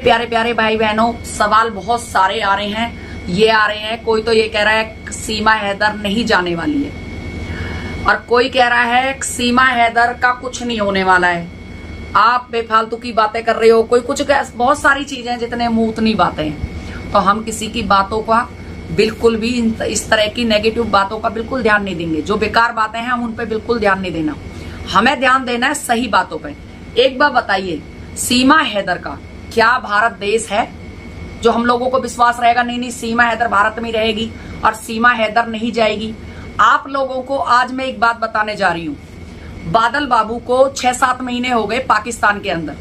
प्यारे प्यारे भाई बहनों, सवाल बहुत सारे आ रहे हैं। ये आ रहे हैं, कोई तो ये कह रहा है सीमा हैदर नहीं जाने वाली है, और कोई कह रहा है सीमा हैदर का कुछ नहीं होने वाला है। आप बेफालतू की बातें कर रहे हो, कोई कुछ, बहुत सारी चीजें, जितने मुंह उतनी बातें हैं। तो हम किसी की बातों का बिल्कुल भी, इस तरह की नेगेटिव बातों का बिल्कुल ध्यान नहीं देंगे। जो बेकार बातें हैं हम उन पे बिल्कुल ध्यान नहीं देना। हमें ध्यान देना है सही बातों पे। एक बार बताइए, सीमा हैदर का क्या भारत देश है जो हम लोगों को विश्वास रहेगा नहीं नहीं सीमा हैदर भारत में रहेगी और सीमा हैदर नहीं जाएगी? आप लोगों को आज मैं एक बात बताने जा रही हूं। बादल बाबू को 6-7 महीने हो गए पाकिस्तान के अंदर।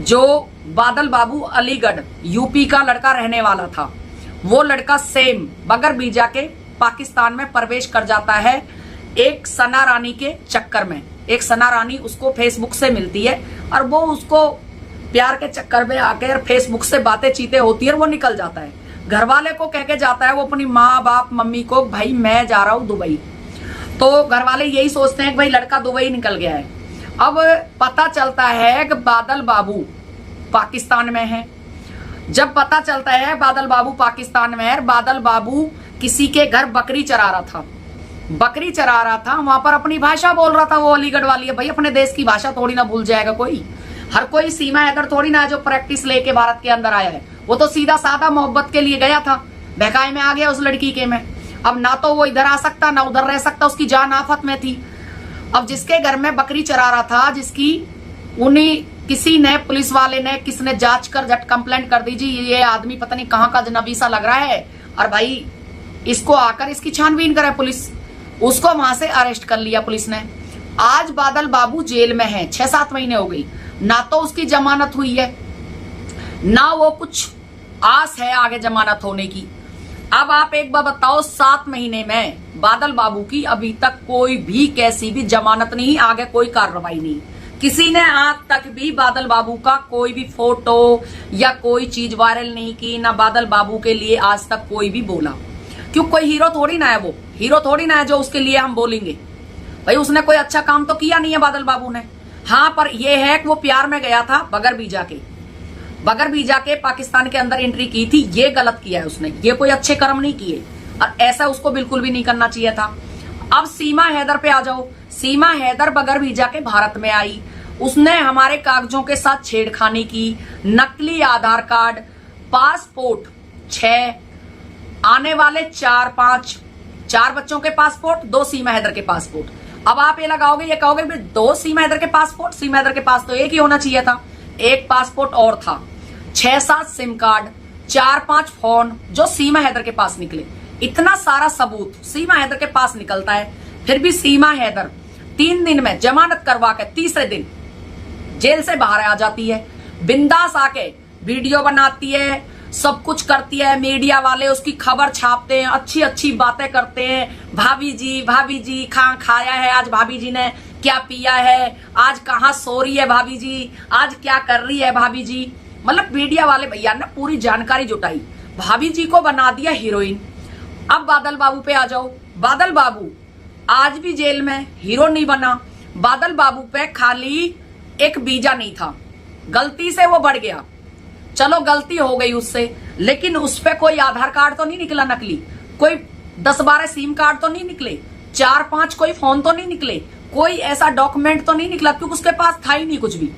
जो बादल बाबू अलीगढ़ यूपी का लड़का रहने वाला था, वो लड़का सेम बगैर वीजा के पाकिस्तान में प्रवेश कर जाता है एक सना रानी के चक्कर में। एक सना रानी उसको फेसबुक से मिलती है और वो उसको प्यार के चक्कर में आकर फेसबुक से बातें चीतें होती है और वो निकल जाता है। घर वाले को कह के जाता है वो अपनी माँ बाप मम्मी को, भाई मैं जा रहा हूं दुबई। तो घर वाले यही सोचते हैं कि भाई लड़का दुबई निकल गया है। अब पता चलता है कि बादल बाबू पाकिस्तान में है। जब पता चलता है बादल बाबू पाकिस्तान में है, बादल बाबू किसी के घर बकरी चरा रहा था, बकरी चरा रहा था, वहां पर अपनी भाषा बोल रहा था। वो अलीगढ़ वाली है, भाई अपने देश की भाषा थोड़ी ना भूल जाएगा कोई। हर कोई सीमा हैदर थोड़ी ना जो प्रैक्टिस लेके भारत के अंदर आया है। वो तो सीधा साधा मोहब्बत के लिए गया था, बहकाए में आ गया उस लड़की के में। अब ना तो वो इधर आ सकता ना उधर रह सकता, उसकी जान आफत में थी। अब जिसके घर में बकरी चरा रहा था, जिसकी उन्हीं किसी ने, पुलिस वाले ने, किसने जांच कर झट कंप्लेंट कर दीजिए ये आदमी पता नहीं कहाँ का अजनबी सा लग रहा है और भाई इसको आकर इसकी छानबीन करे पुलिस। उसको वहां से अरेस्ट कर लिया पुलिस ने। आज बादल बाबू जेल में है, 6-7 महीने हो गई। ना तो उसकी जमानत हुई है, ना वो कुछ आस है आगे जमानत होने की। अब आप एक बार बताओ, 7 महीने में बादल बाबू की अभी तक कोई भी कैसी भी जमानत नहीं, आगे कोई कार्रवाई नहीं। किसी ने आज तक भी बादल बाबू का कोई भी फोटो या कोई चीज वायरल नहीं की, ना बादल बाबू के लिए आज तक कोई भी बोला। क्यों? कोई हीरो थोड़ी ना है, वो हीरो थोड़ी ना है जो उसके लिए हम बोलेंगे। भाई उसने कोई अच्छा काम तो किया नहीं है बादल बाबू ने। हाँ, पर यह है कि वो प्यार में गया था बगैर वीजा के पाकिस्तान के अंदर एंट्री की थी। ये गलत किया है उसने, ये कोई अच्छे कर्म नहीं किए और ऐसा उसको बिल्कुल भी नहीं करना चाहिए था। अब सीमा हैदर पे आ जाओ। सीमा हैदर बगैर वीजा के भारत में आई, उसने हमारे कागजों के साथ छेड़खानी की। नकली आधार कार्ड, पासपोर्ट 6, आने वाले 4 बच्चों के पासपोर्ट, 2 सीमा हैदर के पासपोर्ट। अब आप ये लगाओगे, ये कहोगे 2 सीमा हैदर के पासपोर्ट, सीमा हैदर के पास तो एक ही होना चाहिए था। एक पासपोर्ट और था, 6-7 सिम कार्ड, 4-5 फोन जो सीमा हैदर के पास निकले। इतना सारा सबूत सीमा हैदर के पास निकलता है, फिर भी सीमा हैदर 3 दिन में जमानत करवा के तीसरे दिन जेल से बाहर आ जाती है। बिंदास आके वीडियो बनाती है, सब कुछ करती है। मीडिया वाले उसकी खबर छापते हैं, अच्छी अच्छी बातें करते हैं। भाभी जी खाया है आज, भाभी जी ने क्या पिया है आज, कहाँ सो रही है भाभी जी, आज क्या कर रही है भाभी जी। मतलब मीडिया वाले भैया ने पूरी जानकारी जुटाई, भाभी जी को बना दिया हीरोइन। अब बादल बाबू पे आ जाओ। बादल बाबू आज भी जेल में, हीरो नहीं बना। बादल बाबू पे खाली एक वीजा नहीं था, गलती से वो बढ़ गया, चलो गलती हो गई उससे, लेकिन उस पे कोई आधार कार्ड तो नहीं निकला नकली, कोई 10-12 सिम कार्ड तो नहीं निकले, 4-5 कोई फोन तो नहीं निकले, कोई ऐसा डॉक्यूमेंट तो नहीं निकला, क्योंकि उसके पास था ही नहीं कुछ भी।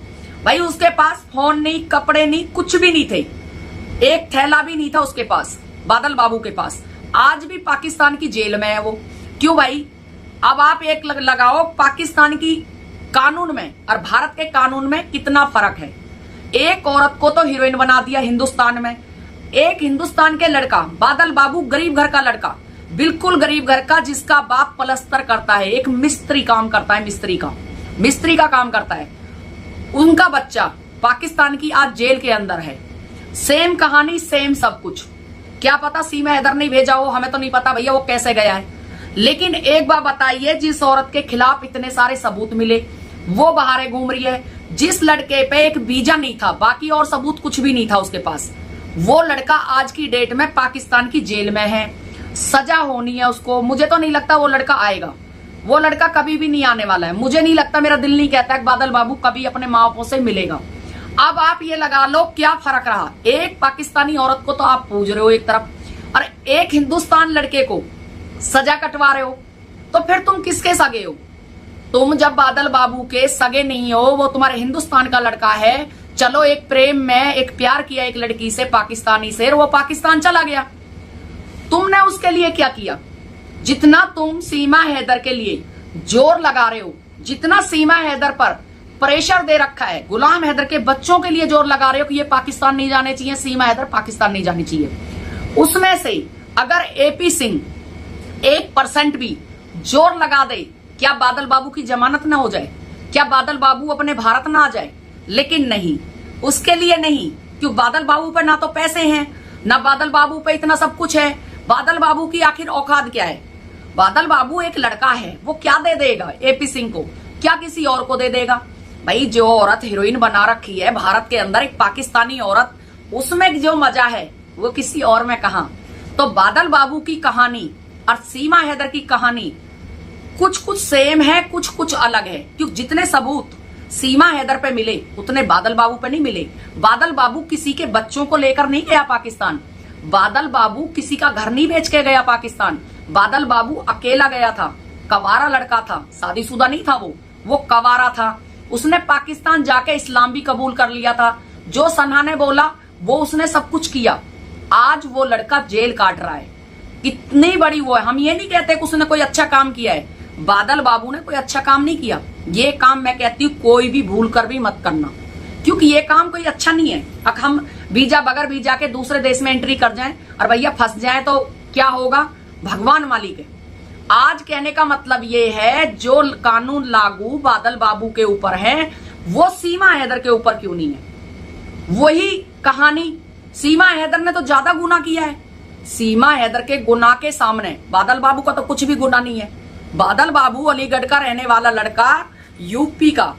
भाई उसके पास फोन नहीं, कपड़े नहीं, कुछ भी नहीं थे, एक थैला भी नहीं था उसके पास, बादल बाबू के पास। आज भी पाकिस्तान की जेल में है वो। क्यों भाई? अब आप एक लगाओ, पाकिस्तान की कानून में और भारत के कानून में कितना फर्क है। एक औरत को तो हीरोइन बना दिया हिंदुस्तान में। एक हिंदुस्तान के लड़का, बादल बाबू गरीब घर का लड़का, बिल्कुल गरीब घर का, जिसका बाप पलस्तर करता है, एक मिस्त्री काम करता है, मिस्त्री का काम करता है। उनका बच्चा पाकिस्तान की आज जेल के अंदर है। सेम कहानी, सेम सब कुछ। क्या पता सीमा हैदर नहीं भेजा हो, हमें तो नहीं पता भैया वो कैसे गया है। लेकिन एक बार बताइए, जिस औरत के खिलाफ इतने सारे सबूत मिले वो बाहर घूम रही है। जिस लड़के पे एक वीजा नहीं था, बाकी और सबूत कुछ भी नहीं था उसके पास, वो लड़का आज की डेट में पाकिस्तान की जेल में है। सजा होनी है उसको। मुझे तो नहीं लगता वो लड़का आएगा, वो लड़का कभी भी नहीं आने वाला है। मुझे नहीं लगता, मेरा दिल नहीं कहता है कि बादल बाबू कभी अपने माँ बापों से मिलेगा। अब आप ये लगा लो क्या फर्क रहा। एक पाकिस्तानी औरत को तो आप पूज रहे हो एक तरफ, और एक हिंदुस्तान लड़के को सजा कटवा रहे हो, तो फिर तुम किसके सगे हो? तुम जब बादल बाबू के सगे नहीं हो, वो तुम्हारे हिंदुस्तान का लड़का है। चलो एक प्रेम में एक प्यार किया एक लड़की से, पाकिस्तानी से, वो पाकिस्तान चला गया। तुमने उसके लिए क्या किया? जितना तुम सीमा हैदर के लिए जोर लगा रहे हो, जितना सीमा हैदर पर प्रेशर दे रखा है, गुलाम हैदर के बच्चों के लिए जोर लगा रहे हो कि ये पाकिस्तान नहीं जाने चाहिए, सीमा हैदर पाकिस्तान नहीं जानी चाहिए, उसमें से अगर एपी सिंह 1% भी जोर लगा दे, क्या बादल बाबू की जमानत ना हो जाए? क्या बादल बाबू अपने भारत ना आ जाए? लेकिन नहीं, उसके लिए नहीं। क्यों? बादल बाबू पे ना तो पैसे हैं, ना बादल बाबू पे इतना सब कुछ है। बादल बाबू की आखिर औकात क्या है? बादल बाबू एक लड़का है, वो क्या दे देगा एपी सिंह को? क्या किसी और को दे देगा? भाई जो औरत हीरोइन बना रखी है भारत के अंदर, एक पाकिस्तानी औरत, उसमें जो मजा है वो किसी और में कहां। तो बादल बाबू की कहानी और सीमा हैदर की कहानी कुछ कुछ सेम है, कुछ कुछ अलग है। क्योंकि जितने सबूत सीमा हैदर पे मिले उतने बादल बाबू पे नहीं मिले। बादल बाबू किसी के बच्चों को लेकर नहीं गया पाकिस्तान। बादल बाबू किसी का घर नहीं बेच के गया पाकिस्तान। बादल बाबू अकेला गया था, कवारा लड़का था, शादीशुदा नहीं था, वो कवारा था। उसने पाकिस्तान जाके इस्लाम भी कबूल कर लिया था। जो सन्हा ने बोला वो उसने सब कुछ किया। आज वो लड़का जेल काट रहा है। कितनी बड़ी वो है। हम ये नहीं कहते कि उसने कोई अच्छा काम किया है, बादल बाबू ने कोई अच्छा काम नहीं किया। ये काम मैं कहती हूँ कोई भी भूल कर भी मत करना, क्योंकि ये काम कोई अच्छा नहीं है। अब हम वीजा बगैर वीजा के दूसरे देश में एंट्री कर जाएं और भैया फंस जाएं तो क्या होगा? भगवान मालिक है। आज कहने का मतलब ये है, जो कानून लागू बादल बाबू के ऊपर है वो सीमा हैदर के ऊपर क्यों नहीं है? वही कहानी, सीमा हैदर ने तो ज्यादा गुनाह किया है। सीमा हैदर के गुनाह के सामने बादल बाबू का तो कुछ भी गुनाह नहीं है। बादल बाबू अलीगढ़ का रहने वाला लड़का, यूपी का,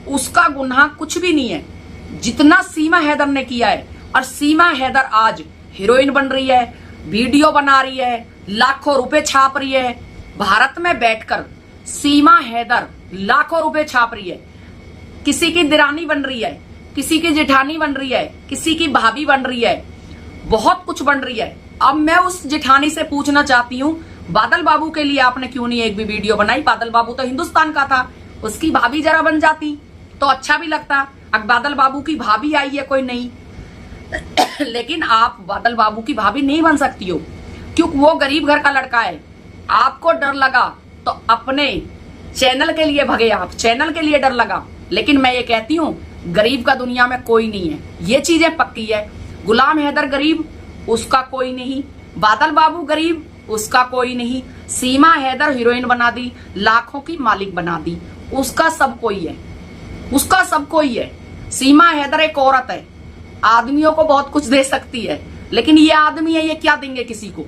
उसका गुनाह कुछ भी नहीं है जितना सीमा हैदर ने किया है। और सीमा हैदर आज हीरोइन बन रही है, वीडियो बना रही है, लाखों रुपए छाप रही है। भारत में बैठकर सीमा हैदर लाखों रुपए छाप रही है। किसी की दिरानी बन रही है, किसी की जेठानी बन रही है, किसी की भाभी बन रही है, बहुत कुछ बन रही है। अब मैं उस जेठानी से पूछना चाहती हूँ, बादल बाबू के लिए आपने क्यों नहीं एक भी वीडियो बनाई? बादल बाबू तो हिंदुस्तान का था, उसकी भाभी जरा बन जाती तो अच्छा भी लगता। अब बादल बाबू की भाभी आई है कोई नहीं लेकिन आप बादल बाबू की भाभी नहीं बन सकती हो, क्योंकि वो गरीब घर का लड़का है। आपको डर लगा तो अपने चैनल के लिए भगे, आप चैनल के लिए डर लगा। लेकिन मैं ये कहती हूँ गरीब का दुनिया में कोई नहीं है, ये चीजें पक्की है। गुलाम हैदर गरीब, उसका कोई नहीं। बादल बाबू गरीब, उसका कोई नहीं। सीमा हैदर हीरोइन बना दी, लाखों की मालिक बना दी, उसका सब कोई है, उसका सब कोई है। सीमा हैदर एक औरत है, आदमियों को बहुत कुछ दे सकती है, लेकिन ये आदमी है, ये क्या देंगे किसी को?